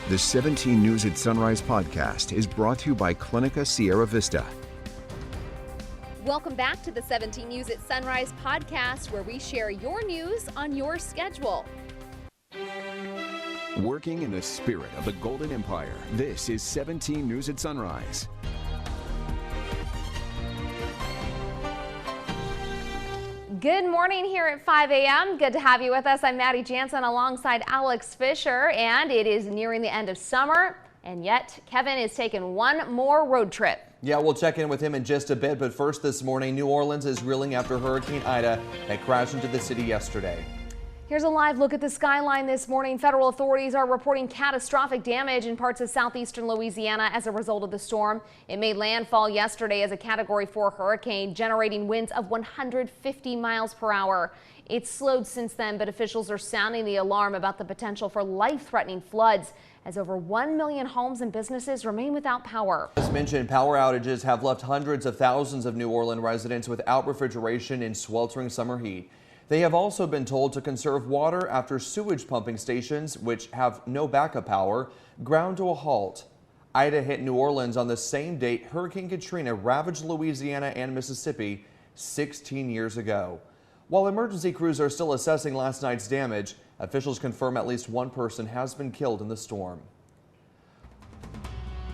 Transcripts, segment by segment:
The 17 News at Sunrise podcast is brought to you by Clinica Sierra Vista. Welcome back to the 17 News at Sunrise podcast, where we share your news on your schedule. Working in the spirit of the Golden Empire, this is 17 News at Sunrise. Good morning here at 5 a.m. Good to have you with us. I'm Maddie Jansen alongside Alex Fisher, and it is nearing the end of summer, and yet Kevin is taking one more road trip. Yeah, we'll check in with him in just a bit, but first this morning, New Orleans is reeling after Hurricane Ida that crashed into the city yesterday. Here's a live look at the skyline this morning. Federal authorities are reporting catastrophic damage in parts of southeastern Louisiana as a result of the storm. It made landfall yesterday as a Category 4 hurricane, generating winds of 150 miles per hour. It's slowed since then, but officials are sounding the alarm about the potential for life-threatening floods as over 1 million homes and businesses remain without power. As mentioned, power outages have left hundreds of thousands of New Orleans residents without refrigeration in sweltering summer heat. They have also been told to conserve water after sewage pumping stations, which have no backup power, ground to a halt. Ida hit New Orleans on the same date Hurricane Katrina ravaged Louisiana and Mississippi 16 years ago. While emergency crews are still assessing last night's damage, officials confirm at least one person has been killed in the storm.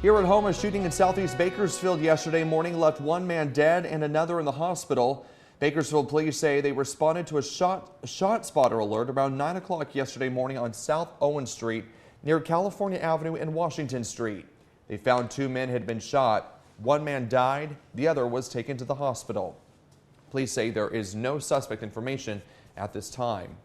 Here at home, a shooting in southeast Bakersfield yesterday morning left one man dead and another in the hospital. Bakersfield police say they responded to a shot spotter alert around 9 o'clock yesterday morning on South Owens Street near California Avenue and Washington Street. They found two men had been shot. One man died, the other was taken to the hospital. Police say there is no suspect information at this time.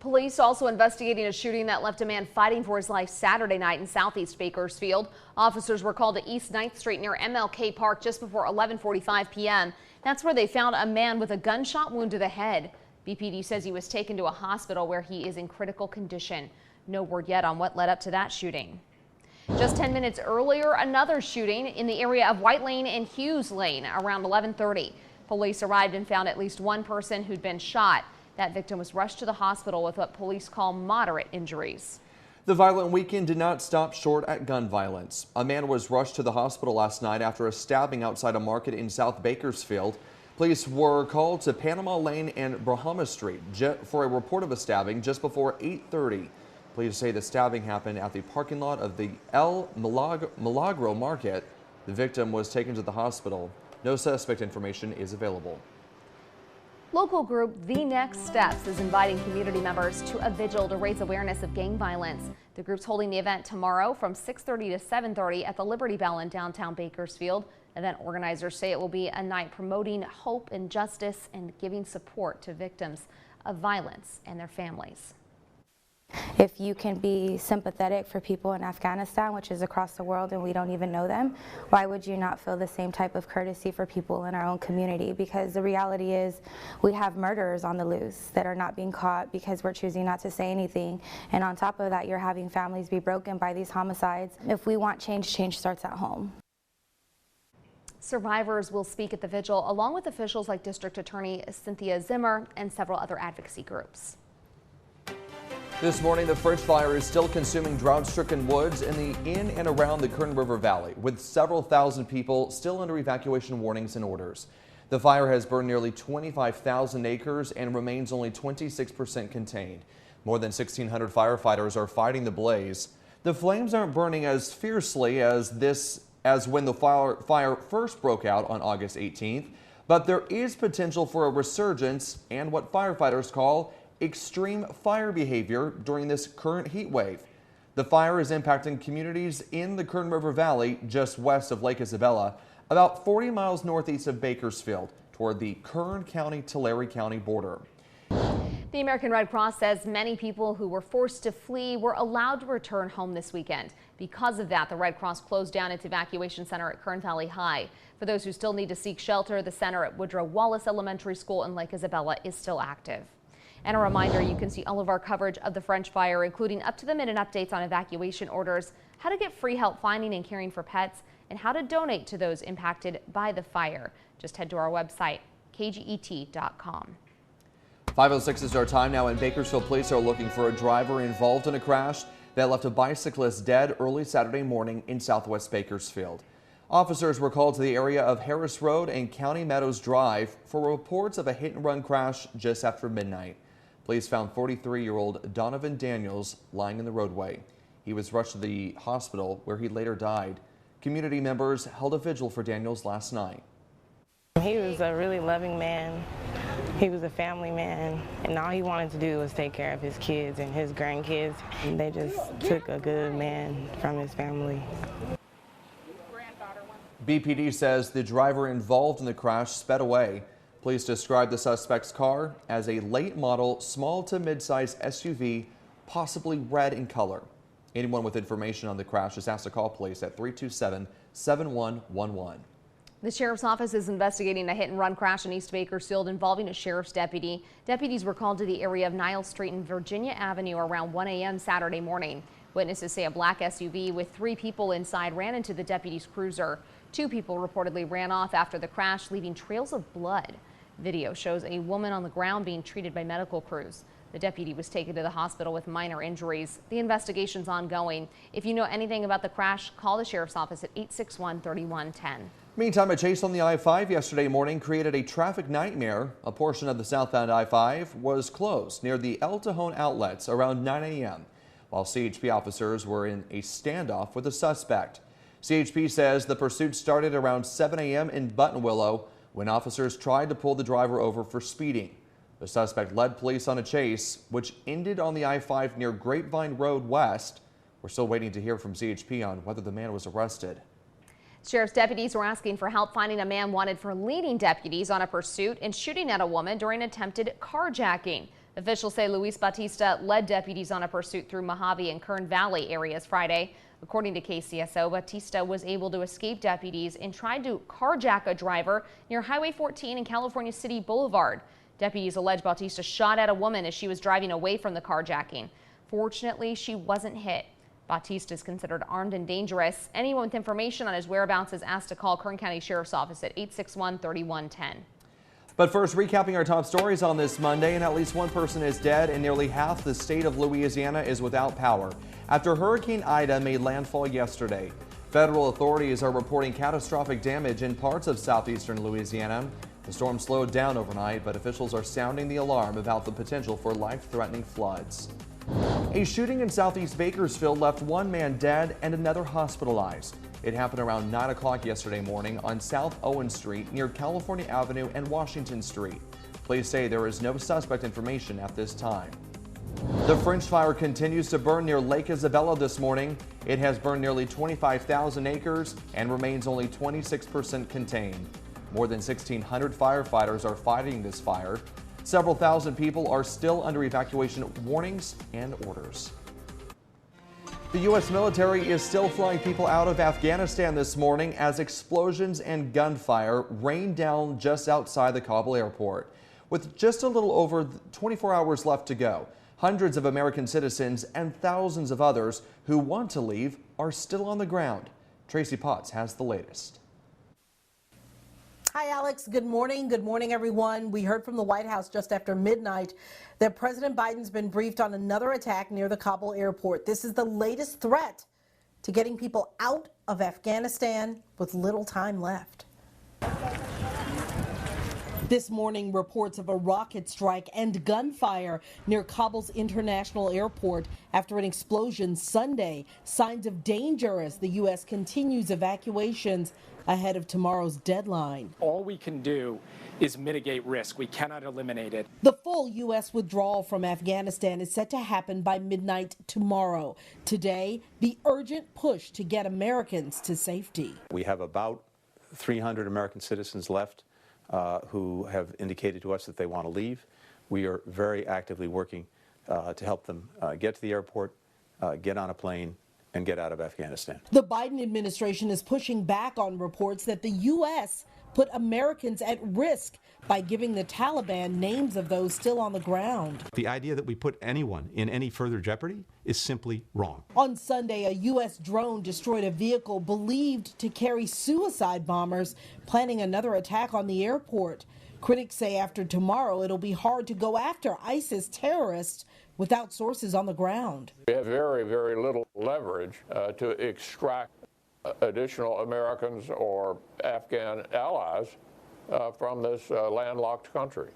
Police also investigating a shooting that left a man fighting for his life Saturday night in southeast Bakersfield. Officers were called to East 9th Street near MLK Park just before 11:45 p.m. That's where they found a man with a gunshot wound to the head. BPD says he was taken to a hospital where he is in critical condition. No word yet on what led up to that shooting. Just 10 minutes earlier, another shooting in the area of White Lane and Hughes Lane around 11:30. Police arrived and found at least one person who'd been shot. That victim was rushed to the hospital with what police call moderate injuries. The violent weekend did not stop short at gun violence. A man was rushed to the hospital last night after a stabbing outside a market in South Bakersfield. Police were called to Panama Lane and Brahma Street for a report of a stabbing just before 8:30. Police say the stabbing happened at the parking lot of the El Milagro Market. The victim was taken to the hospital. No suspect information is available. Local group The Next Steps is inviting community members to a vigil to raise awareness of gang violence. The group's holding the event tomorrow from 6:30 to 7:30 at the Liberty Bell in downtown Bakersfield. Event organizers say it will be a night promoting hope and justice and giving support to victims of violence and their families. If you can be sympathetic for people in Afghanistan, which is across the world, and we don't even know them, why would you not feel the same type of courtesy for people in our own community? Because the reality is we have murderers on the loose that are not being caught because we're choosing not to say anything. And on top of that, you're having families be broken by these homicides. If we want change, change starts at home. Survivors will speak at the vigil along with officials like District Attorney Cynthia Zimmer and several other advocacy groups. This morning, the French fire is still consuming drought-stricken woods in and around the Kern River Valley, with several thousand people still under evacuation warnings and orders. The fire has burned nearly 25,000 acres and remains only 26% contained. More than 1,600 firefighters are fighting the blaze. The flames aren't burning as fiercely as when the fire first broke out on August 18th, but there is potential for a resurgence and what firefighters call extreme fire behavior during this current heat wave. The fire is impacting communities in the Kern River Valley just west of Lake Isabella, about 40 miles northeast of Bakersfield, toward the Kern County-Tulare County border. The American Red Cross says many people who were forced to flee were allowed to return home this weekend. Because of that, the Red Cross closed down its evacuation center at Kern Valley High. For those who still need to seek shelter, the center at Woodrow Wallace Elementary School in Lake Isabella is still active. And a reminder, you can see all of our coverage of the French fire, including up-to-the-minute updates on evacuation orders, how to get free help finding and caring for pets, and how to donate to those impacted by the fire. Just head to our website, kget.com. 5:06 is our time now, and Bakersfield police are looking for a driver involved in a crash that left a bicyclist dead early Saturday morning in southwest Bakersfield. Officers were called to the area of Harris Road and County Meadows Drive for reports of a hit-and-run crash just after midnight. Police found 43-year-old Donovan Daniels lying in the roadway. He was rushed to the hospital where he later died. Community members held a vigil for Daniels last night. He was a really loving man. He was a family man, and all he wanted to do was take care of his kids and his grandkids. And they just took a good man from his family. BPD says the driver involved in the crash sped away. Police described the suspect's car as a late model, small to mid-size SUV, possibly red in color. Anyone with information on the crash is asked to call police at 327-7111. The sheriff's office is investigating a hit-and-run crash in East Bakersfield involving a sheriff's deputy. Deputies were called to the area of Niles Street and Virginia Avenue around 1 a.m. Saturday morning. Witnesses say a black SUV with 3 people inside ran into the deputy's cruiser. 2 people reportedly ran off after the crash, leaving trails of blood. Video shows a woman on the ground being treated by medical crews. The deputy was taken to the hospital with minor injuries. The investigation's ongoing. If you know anything about the crash, call the sheriff's office at 861-3110. Meantime, a chase on the I-5 yesterday morning created a traffic nightmare. A portion of the southbound I-5 was closed near the El Cajon outlets around 9 a.m. while CHP officers were in a standoff with a suspect. CHP says the pursuit started around 7 a.m. in Buttonwillow when officers tried to pull the driver over for speeding. The suspect led police on a chase, which ended on the I-5 near Grapevine Road West. We're still waiting to hear from CHP on whether the man was arrested. Sheriff's deputies were asking for help finding a man wanted for leading deputies on a pursuit and shooting at a woman during attempted carjacking. Officials say Luis Batista led deputies on a pursuit through Mojave and Kern Valley areas Friday. According to KCSO, Batista was able to escape deputies and tried to carjack a driver near Highway 14 and California City Boulevard. Deputies allege Batista shot at a woman as she was driving away from the carjacking. Fortunately, she wasn't hit. Batista is considered armed and dangerous. Anyone with information on his whereabouts is asked to call Kern County Sheriff's Office at 861-3110. But first, recapping our top stories on this Monday, and at least one person is dead and nearly half the state of Louisiana is without power after Hurricane Ida made landfall yesterday. Federal authorities are reporting catastrophic damage in parts of southeastern Louisiana. The storm slowed down overnight, but officials are sounding the alarm about the potential for life-threatening floods. A shooting in southeast Bakersfield left one man dead and another hospitalized. It happened around 9 o'clock yesterday morning on South Owens Street near California Avenue and Washington Street. Police say there is no suspect information at this time. The French fire continues to burn near Lake Isabella this morning. It has burned nearly 25,000 acres and remains only 26% contained. More than 1,600 firefighters are fighting this fire. Several thousand people are still under evacuation warnings and orders. The U.S. military is still flying people out of Afghanistan this morning as explosions and gunfire rain down just outside the Kabul airport. With just a little over 24 hours left to go, hundreds of American citizens and thousands of others who want to leave are still on the ground. Tracy Potts has the latest. Hi, Alex. Good morning. Good morning, everyone. We heard from the White House just after midnight that President Biden's been briefed on another attack near the Kabul airport. This is the latest threat to getting people out of Afghanistan with little time left. This morning, reports of a rocket strike and gunfire near Kabul's international airport after an explosion Sunday. Signs of danger as the U.S. continues evacuations ahead of tomorrow's deadline. All we can do is mitigate risk. We cannot eliminate it. The full U.S. withdrawal from Afghanistan is set to happen by midnight tomorrow. Today, the urgent push to get Americans to safety. We have about 300 American citizens left who have indicated to us that they want to leave. We are very actively working to help them get to the airport, get on a plane, and get out of Afghanistan. The Biden administration is pushing back on reports that the U.S. put Americans at risk by giving the Taliban names of those still on the ground. The idea that we put anyone in any further jeopardy is simply wrong. On Sunday, a U.S. drone destroyed a vehicle believed to carry suicide bombers, planning another attack on the airport. Critics say after tomorrow, it'll be hard to go after ISIS terrorists without sources on the ground. We have very, very little leverage to extract additional Americans or Afghan allies from this landlocked country.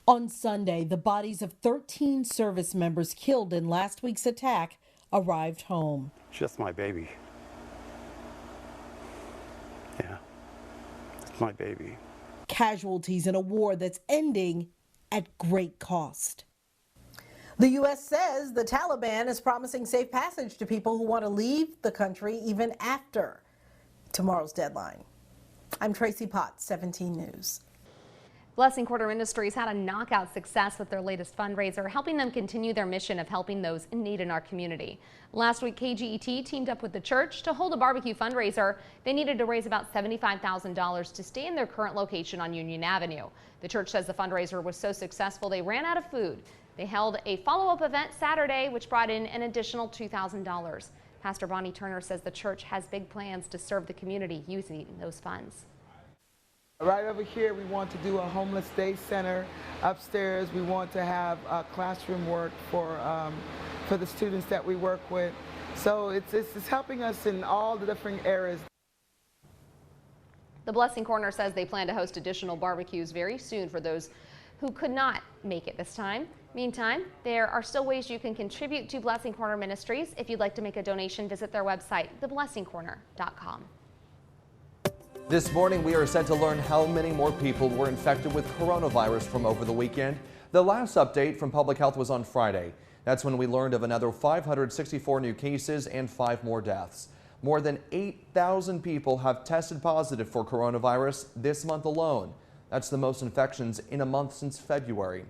On Sunday, the bodies of 13 service members killed in last week's attack arrived home. Just my baby. Yeah, it's my baby. Casualties in a war that's ending at great cost. The U.S. says the Taliban is promising safe passage to people who want to leave the country even after tomorrow's deadline. I'm Tracy Potts, 17 News. Blessing Quarter Ministries had a knockout success with their latest fundraiser, helping them continue their mission of helping those in need in our community. Last week, KGET teamed up with the church to hold a barbecue fundraiser. They needed to raise about $75,000 to stay in their current location on Union Avenue. The church says the fundraiser was so successful they ran out of food. They held a follow-up event Saturday, which brought in an additional $2,000. Pastor Bonnie Turner says the church has big plans to serve the community using those funds. Right over here, we want to do a homeless day center. Upstairs, we want to have classroom work for the students that we work with. So it's helping us in all the different areas. The Blessing Corner says they plan to host additional barbecues very soon for those who could not make it this time. Meantime, there are still ways you can contribute to Blessing Corner Ministries. If you'd like to make a donation, visit their website, theblessingcorner.com. This morning, we are set to learn how many more people were infected with coronavirus from over the weekend. The last update from Public Health was on Friday. That's when we learned of another 564 new cases and 5 more deaths. More than 8,000 people have tested positive for coronavirus this month alone. That's the most infections in a month since February.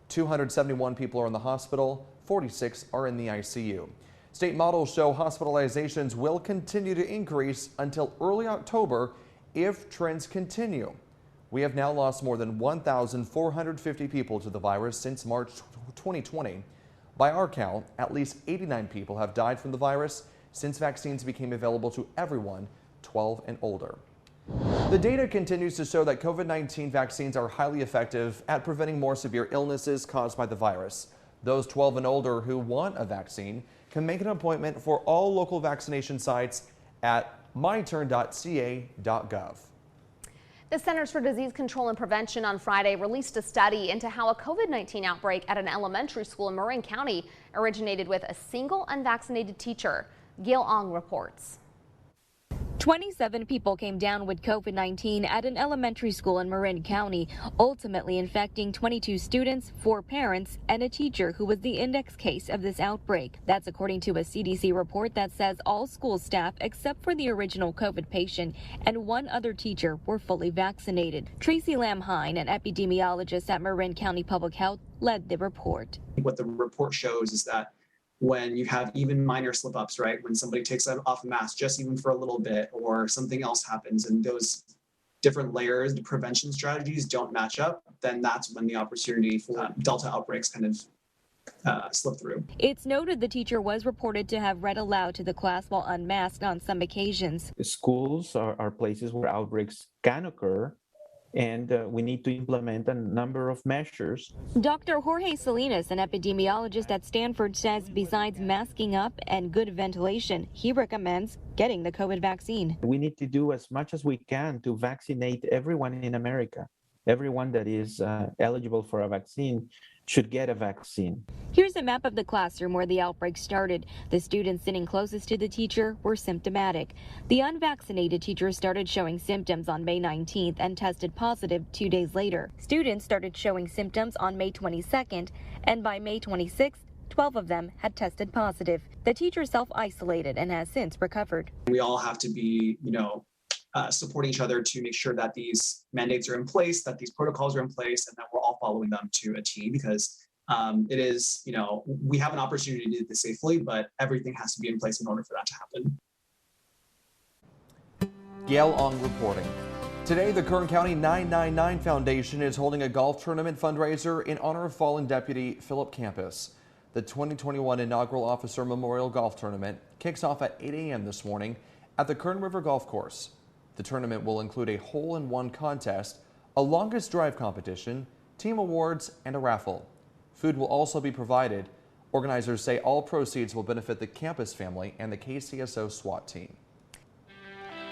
271 people are in the hospital, 46 are in the ICU. State models show hospitalizations will continue to increase until early October if trends continue. We have now lost more than 1,450 people to the virus since March 2020. By our count, at least 89 people have died from the virus since vaccines became available to everyone 12 and older. The data continues to show that COVID-19 vaccines are highly effective at preventing more severe illnesses caused by the virus. Those 12 and older who want a vaccine can make an appointment for all local vaccination sites at myturn.ca.gov. The Centers for Disease Control and Prevention on Friday released a study into how a COVID-19 outbreak at an elementary school in Marin County originated with a single unvaccinated teacher. Gail Ong reports. 27 people came down with COVID-19 at an elementary school in Marin County, ultimately infecting 22 students, 4 parents, and a teacher who was the index case of this outbreak. That's according to a CDC report that says all school staff, except for the original COVID patient and 1 other teacher, were fully vaccinated. Tracy Lamhine, an epidemiologist at Marin County Public Health, led the report. What the report shows is that when you have even minor slip-ups, right, when somebody takes off a mask just even for a little bit or something else happens and those different layers, the prevention strategies don't match up, then that's when the opportunity for Delta outbreaks kind of slip through. It's noted the teacher was reported to have read aloud to the class while unmasked on some occasions. Schools are places where outbreaks can occur, and we need to implement a number of measures. Dr. Jorge Salinas, an epidemiologist at Stanford, says besides masking up and good ventilation, he recommends getting the COVID vaccine. We need to do as much as we can to vaccinate everyone in America. Everyone that is eligible for a vaccine should get a vaccine. Here's a map of the classroom where the outbreak started. The students sitting closest to the teacher were symptomatic. The unvaccinated teacher started showing symptoms on May 19th and tested positive 2 days later. Students started showing symptoms on May 22nd, and by May 26th, 12 of them had tested positive. The teacher self-isolated and has since recovered. We all have to be, supporting each other to make sure that these mandates are in place, that these protocols are in place, and that we're all following them to a T, because it is, we have an opportunity to do this safely, but everything has to be in place in order for that to happen. Gail Ong reporting. Today, the Kern County 999 Foundation is holding a golf tournament fundraiser in honor of fallen Deputy Philip Campus. The 2021 inaugural Officer Memorial Golf Tournament kicks off at 8 a.m. this morning at the Kern River Golf Course. The tournament will include a hole-in-one contest, a longest drive competition, team awards, and a raffle. Food will also be provided. Organizers say all proceeds will benefit the campus family and the KCSO SWAT team.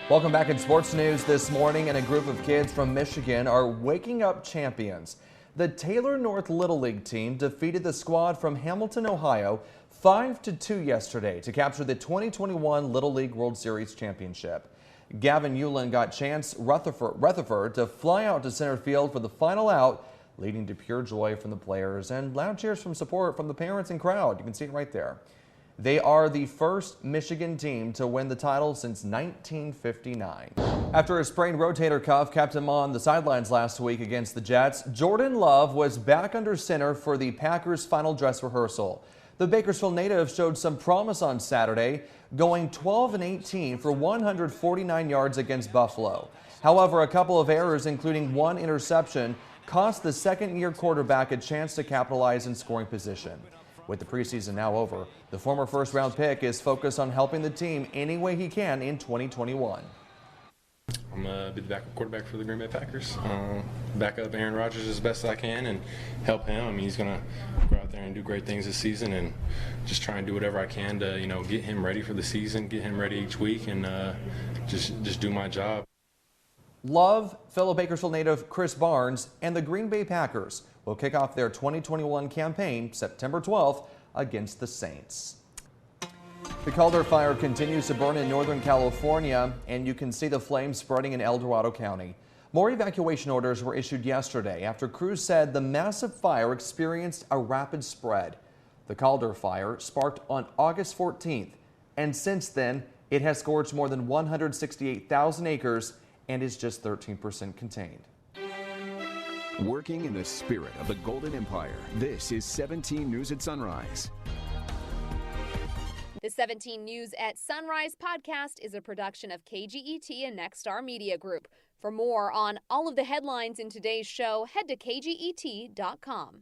Welcome back in sports news this morning, and a group of kids from Michigan are waking up champions. The Taylor North Little League team defeated the squad from Hamilton, Ohio 5-2 yesterday to capture the 2021 Little League World Series championship. Gavin Hewlin got Chance Rutherford to fly out to center field for the final out, leading to pure joy from the players and loud cheers from support from the parents and crowd. You can see it right there. They are the first Michigan team to win the title since 1959. After a sprained rotator cuff kept him on the sidelines last week against the Jets, Jordan Love was back under center for the Packers' final dress rehearsal. The Bakersfield native showed some promise on Saturday, going 12-18 for 149 yards against Buffalo. However, a couple of errors, including one interception, cost the second-year quarterback a chance to capitalize in scoring position. With the preseason now over, the former first-round pick is focused on helping the team any way he can in 2021. I'm going to be the backup quarterback for the Green Bay Packers. Back up Aaron Rodgers as best as I can and help him. I mean, he's going to go out there and do great things this season, and just try and do whatever I can to, get him ready for the season, get him ready each week, and just do my job. Love, fellow Bakersfield native Chris Barnes, and the Green Bay Packers will kick off their 2021 campaign September 12th against the Saints. The Calder fire continues to burn in Northern California, and you can see the flames spreading in El Dorado County. More evacuation orders were issued yesterday after crews said the massive fire experienced a rapid spread. The Calder fire sparked on August 14th, and since then it has scorched more than 168,000 acres and is just 13% contained. Working in the spirit of the Golden Empire, this is 17 News at Sunrise. The 17 News at Sunrise podcast is a production of KGET and Nexstar Media Group. For more on all of the headlines in today's show, head to kget.com.